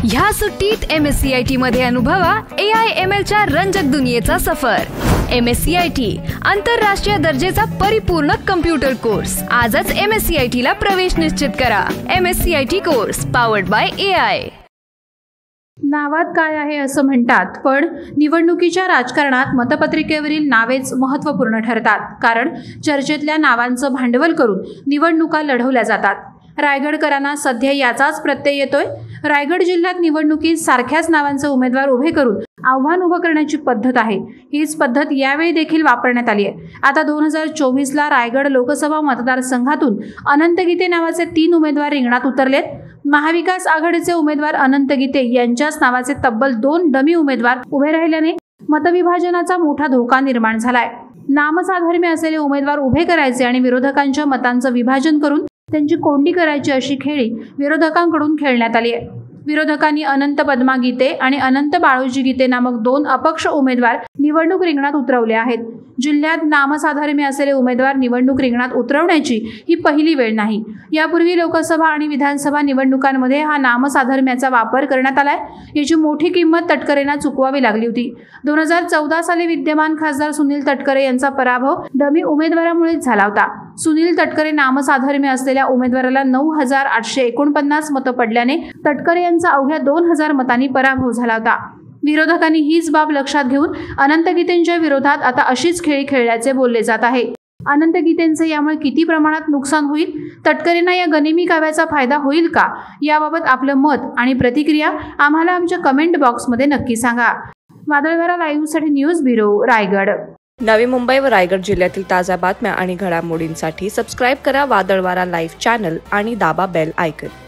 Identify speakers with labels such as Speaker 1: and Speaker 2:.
Speaker 1: ह्या सुट्टीत MSCIT मध्ये अनुभवा AI/ML च्या रंजक दुनियेचा सफर। MSCIT आंतरराष्ट्रीय दर्जेचा परिपूर्ण कम्प्युटर कोर्स। आजच MSCIT ला प्रवेश निश्चित करा। MSCIT course powered by AI।
Speaker 2: नावात काय आहे असं म्हणतात, पण निवडणुकीच्या राजकारणात मतपत्रिकेवरील नावेच महत्त्वपूर्ण ठरतात। कारण चर्चेतल्या नावांचं भांडवल करून निवडणुका लढवल्या जातात। रायगडकरांना सध्या याचाच प्रत्यय येतोय। रायगड जिल्ह्यात निवडणुकीत सारख्याच नावांचे उमेदवार उभे करून आव्हान उभं करण्याची पद्धत आहे। हीच पद्धत यावेळी देखील वापरण्यात आली आहे। आता 2024ला रायगड लोकसभा मतदारसंघातून अनंत गीते नावाचे 3 उमेदवार रिंगणात उतरलेत। महाविकास आघाडीचे उमेदवार अनंत गीते यांच्याच नावाचे तब्बल 2 डमी उमेदवार उभे राहिल्याने मतविभाजनाचा मोठा धोका निर्माण झालाय। नामसाधर्म्य असलेले उमेदवार उभे करायचे आणि विरोधकांच्या मतांचं विभाजन करून त्यांची कोंडी करायची अशी खेळी विरोधकांकडून खेळण्यात आली आहे। विरोधकांनी अनंत पद्मा गीते आणि अनंत बाळूजी गीते नामक 2 अपक्ष उमेदवार निवडणूक रिंगणात उतरवले आहेत। जिल्ह्यात नामसाधर्म्य असलेले उमेदवार निवडणूक रिंगणात उतरवण्याची ही पहिली वेळ नाही। यापूर्वी लोकसभा आणि विधानसभा निवडणुकांमध्ये हा नामसाधर्म्याचा वापर करण्यात आलाय। याची मोठी किंमत तटकरेंना चुकवावी लागली होती। 2014 साली विद्यमान खासदार सुनील तटकरे यांचा पराभव डमी उमेदवारामुळेच झाला होता। सुनील तटकरे नामसाधर्म्य असलेल्या उमेदवाराला 9,849 मतं पडल्याने तटकरे यांचा अवघ्या 2,000 मतांनी पराभव झाला होता। विरोधकांनी हीच बाब लक्षात घेऊन अनंत गीतेंच्या विरोधात आता अशीच खेळी खेळल्याचे बोलले जात आहे। अनंत गीतेंचे यामुळे किती प्रमाणात नुकसान होईल, तटकरेंना या गनिमी काव्याचा फायदा होईल का, याबाबत आपलं मत आणि प्रतिक्रिया आम्हाला आमच्या कमेंट बॉक्समध्ये नक्की सांगा। वादळवारा लाईव्हसाठी न्यूज ब्युरो, रायगड।
Speaker 3: नवी मुंबई व रायगड जिल्ह्यातील ताज्या बातम्या आणि घडामोडींसाठी सबस्क्राईब करा वादळवारा लाईव्ह चॅनल आणि दाबा बेल आयकॉन।